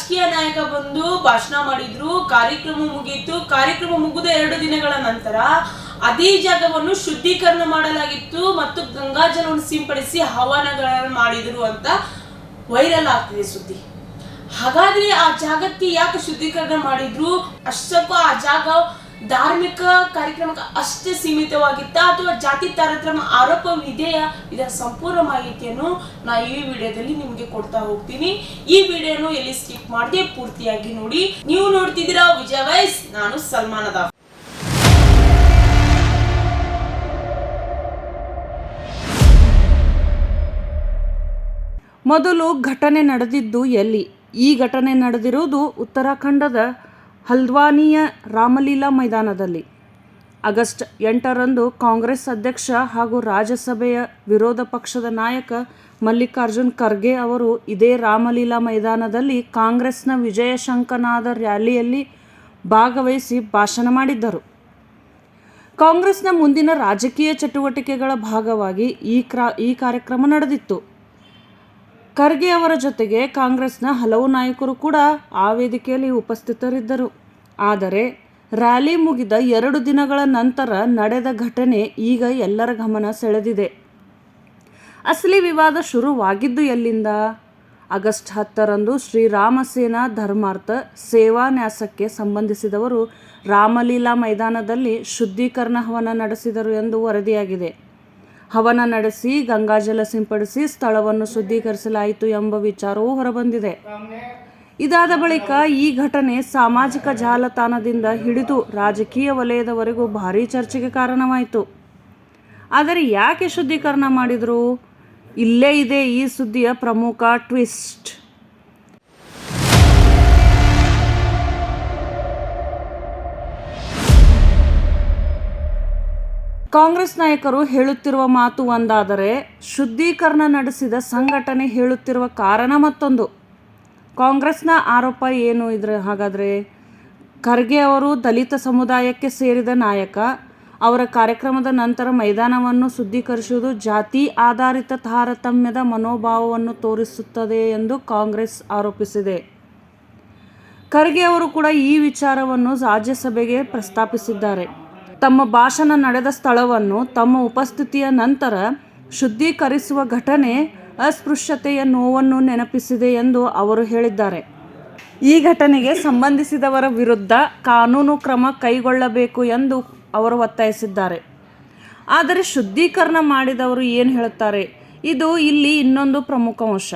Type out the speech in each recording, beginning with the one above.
ರಾಜಕೀಯ ನಾಯಕ ಬಂದು ಭಾಷಣ ಮಾಡಿದ್ರು, ಕಾರ್ಯಕ್ರಮ ಮುಗಿಯಿತು. ಕಾರ್ಯಕ್ರಮ ಮುಗಿದ 2 ದಿನಗಳ ನಂತರ ಅದೇ ಜಾಗವನ್ನು ಶುದ್ಧೀಕರಣ ಮಾಡಲಾಗಿತ್ತು ಮತ್ತು ಗಂಗಾಜಲವನ್ನು ಸಿಂಪಡಿಸಿ ಹವನಗಳನ್ನು ಮಾಡಿದ್ರು ಅಂತ ವೈರಲ್ ಆಗ್ತಿದೆ ಸುದ್ದಿ. ಹಾಗಾದ್ರೆ ಆ ಜಾಗಕ್ಕೆ ಯಾಕೆ ಶುದ್ಧೀಕರಣ ಮಾಡಿದ್ರು? ಅಷ್ಟಕ್ಕೂ ಆ ಜಾಗ ಧಾರ್ಮಿಕ ಕಾರ್ಯಕ್ರಮಕ್ಕೆ ಅಷ್ಟೇ ಸೀಮಿತವಾಗಿತ್ತ ಅಥವಾ ಜಾತಿ ತಾರತಮ್ಯ ಆರೋಪವಿದೆಯಾ? ಇದರ ಸಂಪೂರ್ಣ ಮಾಹಿತಿಯನ್ನು ನಾ ಈ ವಿಡಿಯೋದಲ್ಲಿ ನಿಮ್ಗೆ ಕೊಡ್ತಾ ಹೋಗ್ತೀನಿ. ಈ ವಿಡಿಯೋನು ಎಲ್ಲಿ ಸ್ಕಿಪ್ ಮಾಡದೆ ಪೂರ್ತಿಯಾಗಿ ನೋಡಿ. ನೀವು ನೋಡ್ತಿದ್ದೀರಾ ವಿಜಯ ವಾಯ್ಸ್, ನಾನು ಸಲ್ಮಾನ್ ಅದಾಫ್. ಮೊದಲು ಘಟನೆ ನಡೆದಿದ್ದು ಎಲ್ಲಿ? ಈ ಘಟನೆ ನಡೆದಿರುವುದು ಉತ್ತರಾಖಂಡದ ಹಲ್ದ್ವಾನಿಯ ರಾಮಲೀಲಾ ಮೈದಾನದಲ್ಲಿ. ಆಗಸ್ಟ್ 8ರಂದು ಕಾಂಗ್ರೆಸ್ ಅಧ್ಯಕ್ಷ ಹಾಗೂ ರಾಜ್ಯಸಭೆಯ ವಿರೋಧ ಪಕ್ಷದ ನಾಯಕ ಮಲ್ಲಿಕಾರ್ಜುನ್ ಖರ್ಗೆ ಅವರು ಇದೇ ರಾಮಲೀಲಾ ಮೈದಾನದಲ್ಲಿ ಕಾಂಗ್ರೆಸ್ನ ವಿಜಯ ಶಂಖನಾದ ರ್ಯಾಲಿಯಲ್ಲಿ ಭಾಗವಹಿಸಿ ಭಾಷಣ ಮಾಡಿದ್ದರು. ಕಾಂಗ್ರೆಸ್ನ ಮುಂದಿನ ರಾಜಕೀಯ ಚಟುವಟಿಕೆಗಳ ಭಾಗವಾಗಿ ಈ ಕಾರ್ಯಕ್ರಮ ನಡೆದಿತ್ತು. ಖರ್ಗೆ ಅವರ ಜೊತೆಗೆ ಕಾಂಗ್ರೆಸ್ನ ಹಲವು ನಾಯಕರು ಕೂಡ ಆ ವೇದಿಕೆಯಲ್ಲಿ ಉಪಸ್ಥಿತರಿದ್ದರು. ಆದರೆ ರ್ಯಾಲಿ ಮುಗಿದ 2 ದಿನಗಳ ನಂತರ ನಡೆದ ಘಟನೆ ಈಗ ಎಲ್ಲರ ಗಮನ ಸೆಳೆದಿದೆ. ಅಸಲಿ ವಿವಾದ ಶುರುವಾಗಿದ್ದು ಎಲ್ಲಿಂದ? ಆಗಸ್ಟ್ 10ರಂದು ಶ್ರೀರಾಮ ಸೇನಾ ಧರ್ಮಾರ್ಥ ಸೇವಾ ನ್ಯಾಸಕ್ಕೆ ಸಂಬಂಧಿಸಿದವರು ರಾಮಲೀಲಾ ಮೈದಾನದಲ್ಲಿ ಶುದ್ಧೀಕರಣ ಹವನ ನಡೆಸಿದರು ಎಂದು ವರದಿಯಾಗಿದೆ. ಹವನ ನಡೆಸಿ ಗಂಗಾಜಲ ಸಿಂಪಡಿಸಿ ಸ್ಥಳವನ್ನು ಶುದ್ಧೀಕರಿಸಲಾಯಿತು ಎಂಬ ವಿಚಾರವೂ ಹೊರಬಂದಿದೆ. ಇದಾದ ಬಳಿಕ ಈ ಘಟನೆ ಸಾಮಾಜಿಕ ಜಾಲತಾಣದಿಂದ ಹಿಡಿದು ರಾಜಕೀಯ ವಲಯದವರೆಗೂ ಭಾರೀ ಚರ್ಚೆಗೆ ಕಾರಣವಾಯಿತು. ಆದರೆ ಯಾಕೆ ಶುದ್ಧೀಕರಣ ಮಾಡಿದರು? ಇಲ್ಲೇ ಇದೆ ಈ ಸುದ್ದಿಯ ಪ್ರಮುಖ ಟ್ವಿಸ್ಟ್. ಕಾಂಗ್ರೆಸ್ ನಾಯಕರು ಹೇಳುತ್ತಿರುವ ಮಾತು ಒಂದಾದರೆ, ಶುದ್ಧೀಕರಣ ನಡೆಸಿದ ಸಂಘಟನೆ ಹೇಳುತ್ತಿರುವ ಕಾರಣ ಮತ್ತೊಂದು. ಕಾಂಗ್ರೆಸ್ನ ಆರೋಪ ಏನು ಹಾಗಾದರೆ? ಖರ್ಗೆ ಅವರು ದಲಿತ ಸಮುದಾಯಕ್ಕೆ ಸೇರಿದ ನಾಯಕ. ಅವರ ಕಾರ್ಯಕ್ರಮದ ನಂತರ ಮೈದಾನವನ್ನು ಶುದ್ಧೀಕರಿಸುವುದು ಜಾತಿ ಆಧಾರಿತ ತಾರತಮ್ಯದ ಮನೋಭಾವವನ್ನು ತೋರಿಸುತ್ತದೆ ಎಂದು ಕಾಂಗ್ರೆಸ್ ಆರೋಪಿಸಿದೆ. ಖರ್ಗೆ ಅವರು ಕೂಡ ಈ ವಿಚಾರವನ್ನು ರಾಜ್ಯಸಭೆಗೆ ಪ್ರಸ್ತಾಪಿಸಿದ್ದಾರೆ. ತಮ್ಮ ಭಾಷಣ ನಡೆದ ಸ್ಥಳವನ್ನು ತಮ್ಮ ಉಪಸ್ಥಿತಿಯ ನಂತರ ಶುದ್ಧೀಕರಿಸುವ ಘಟನೆ ಅಸ್ಪೃಶ್ಯತೆಯ ನೋವನ್ನು ನೆನಪಿಸಿದೆ ಎಂದು ಅವರು ಹೇಳಿದ್ದಾರೆ. ಈ ಘಟನೆಗೆ ಸಂಬಂಧಿಸಿದವರ ವಿರುದ್ಧ ಕಾನೂನು ಕ್ರಮ ಕೈಗೊಳ್ಳಬೇಕು ಎಂದು ಅವರು ಒತ್ತಾಯಿಸಿದ್ದಾರೆ. ಆದರೆ ಶುದ್ಧೀಕರಣ ಮಾಡಿದವರು ಏನು ಹೇಳುತ್ತಾರೆ? ಇದು ಇಲ್ಲಿ ಇನ್ನೊಂದು ಪ್ರಮುಖ ಅಂಶ.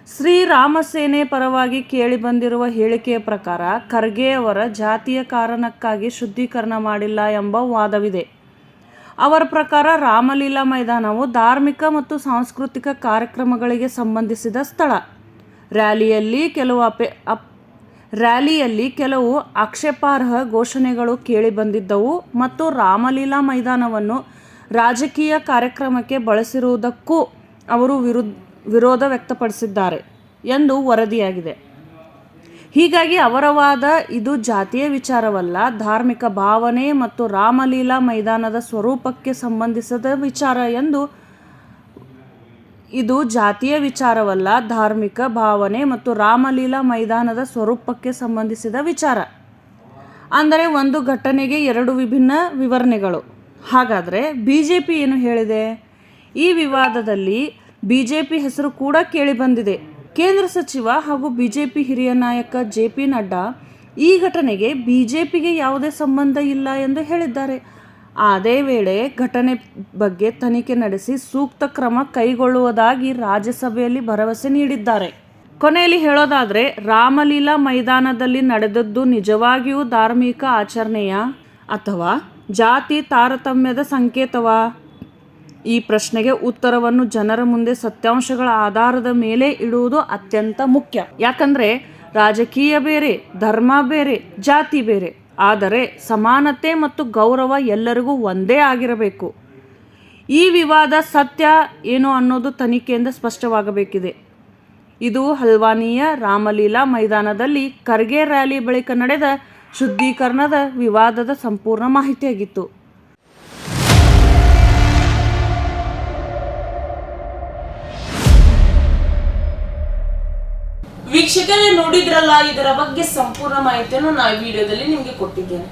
ಶ್ರೀರಾಮ ಸೇನೆ ಪರವಾಗಿ ಕೇಳಿಬಂದಿರುವ ಹೇಳಿಕೆಯ ಪ್ರಕಾರ ಖರ್ಗೆ ಅವರ ಜಾತಿಯ ಕಾರಣಕ್ಕಾಗಿ ಶುದ್ಧೀಕರಣ ಮಾಡಿಲ್ಲ ಎಂಬ ವಾದವಿದೆ. ಅವರ ಪ್ರಕಾರ ರಾಮಲೀಲಾ ಮೈದಾನವು ಧಾರ್ಮಿಕ ಮತ್ತು ಸಾಂಸ್ಕೃತಿಕ ಕಾರ್ಯಕ್ರಮಗಳಿಗೆ ಸಂಬಂಧಿಸಿದ ಸ್ಥಳ. ರ್ಯಾಲಿಯಲ್ಲಿ ಕೆಲವು ಆಕ್ಷೇಪಾರ್ಹ ಘೋಷಣೆಗಳು ಕೇಳಿಬಂದಿದ್ದವು ಮತ್ತು ರಾಮಲೀಲಾ ಮೈದಾನವನ್ನು ರಾಜಕೀಯ ಕಾರ್ಯಕ್ರಮಕ್ಕೆ ಬಳಸಿರುವುದಕ್ಕೂ ಅವರು ವಿರೋಧ ವ್ಯಕ್ತಪಡಿಸಿದ್ದಾರೆ ಎಂದು ವರದಿಯಾಗಿದೆ. ಹೀಗಾಗಿ ಅವರ ವಾದ ಇದು ಜಾತಿಯ ವಿಚಾರವಲ್ಲ, ಧಾರ್ಮಿಕ ಭಾವನೆ ಮತ್ತು ರಾಮಲೀಲಾ ಮೈದಾನದ ಸ್ವರೂಪಕ್ಕೆ ಸಂಬಂಧಿಸಿದ ವಿಚಾರ ಎಂದು. ಇದು ಜಾತಿಯ ವಿಚಾರವಲ್ಲ, ಧಾರ್ಮಿಕ ಭಾವನೆ ಮತ್ತು ರಾಮಲೀಲಾ ಮೈದಾನದ ಸ್ವರೂಪಕ್ಕೆ ಸಂಬಂಧಿಸಿದ ವಿಚಾರ. ಅಂದರೆ ಒಂದು ಘಟನೆಗೆ 2 ವಿಭಿನ್ನ ವಿವರಣೆಗಳು. ಹಾಗಾದರೆ ಬಿಜೆಪಿ ಏನು ಹೇಳಿದೆ? ಈ ವಿವಾದದಲ್ಲಿ ಬಿಜೆಪಿ ಹೆಸರು ಕೂಡ ಕೇಳಿಬಂದಿದೆ. ಕೇಂದ್ರ ಸಚಿವ ಹಾಗೂ ಬಿಜೆಪಿ ಹಿರಿಯ ನಾಯಕ JP ನಡ್ಡಾ ಈ ಘಟನೆಗೆ ಬಿಜೆಪಿಗೆ ಯಾವುದೇ ಸಂಬಂಧ ಇಲ್ಲ ಎಂದು ಹೇಳಿದ್ದಾರೆ. ಅದೇ ವೇಳೆ ಘಟನೆ ಬಗ್ಗೆ ತನಿಖೆ ನಡೆಸಿ ಸೂಕ್ತ ಕ್ರಮ ಕೈಗೊಳ್ಳುವುದಾಗಿ ರಾಜ್ಯಸಭೆಯಲ್ಲಿ ಭರವಸೆ ನೀಡಿದ್ದಾರೆ. ಕೊನೆಯಲ್ಲಿ ಹೇಳೋದಾದರೆ, ರಾಮಲೀಲಾ ಮೈದಾನದಲ್ಲಿ ನಡೆದದ್ದು ನಿಜವಾಗಿಯೂ ಧಾರ್ಮಿಕ ಆಚರಣೆಯ ಅಥವಾ ಜಾತಿ ತಾರತಮ್ಯದ ಸಂಕೇತವಾ? ಈ ಪ್ರಶ್ನೆಗೆ ಉತ್ತರವನ್ನು ಜನರ ಮುಂದೆ ಸತ್ಯಾಂಶಗಳ ಆಧಾರದ ಮೇಲೆ ಇಡುವುದು ಅತ್ಯಂತ ಮುಖ್ಯ. ಯಾಕಂದರೆ ರಾಜಕೀಯ ಬೇರೆ, ಧರ್ಮ ಬೇರೆ, ಜಾತಿ ಬೇರೆ. ಆದರೆ ಸಮಾನತೆ ಮತ್ತು ಗೌರವ ಎಲ್ಲರಿಗೂ ಒಂದೇ ಆಗಿರಬೇಕು. ಈ ವಿವಾದ ಸತ್ಯ ಏನು ಅನ್ನೋದು ತನಿಖೆಯಿಂದ ಸ್ಪಷ್ಟವಾಗಬೇಕಿದೆ. ಇದು ಹಲ್ದ್ವಾನಿಯ ರಾಮಲೀಲಾ ಮೈದಾನದಲ್ಲಿ ಖರ್ಗೆ ರ್ಯಾಲಿ ಬಳಿಕ ನಡೆದ ಶುದ್ಧೀಕರಣದ ವಿವಾದದ ಸಂಪೂರ್ಣ ಮಾಹಿತಿಯಾಗಿತ್ತು. ವೀಕ್ಷಕರೇ, ನೋಡಿದ್ರಲ್ಲ, ಇದರ ಬಗ್ಗೆ ಸಂಪೂರ್ಣ ಮಾಹಿತಿಯನ್ನು ನಾವು ಈ ವಿಡಿಯೋದಲ್ಲಿ ನಿಮಗೆ ಕೊಟ್ಟಿದ್ದೇನೆ.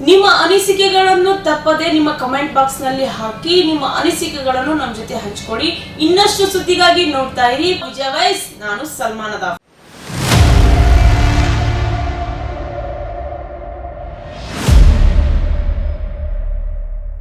ನಿಮ್ಮ ಅನಿಸಿಕೆಗಳನ್ನು ತಪ್ಪದೆ ನಿಮ್ಮ ಕಮೆಂಟ್ ಬಾಕ್ಸ್ ನಲ್ಲಿ ಹಾಕಿ, ನಿಮ್ಮ ಅನಿಸಿಕೆಗಳನ್ನು ನಮ್ಮ ಜೊತೆ ಹಂಚಿಕೊಡಿ. ಇನ್ನಷ್ಟು ಸುದ್ದಿಗಾಗಿ ನೋಡ್ತಾ ಇರಿ ವಿಜಯ್ ವಾಯ್ಸ್. ನಾನು ಸಲ್ಮಾನದ.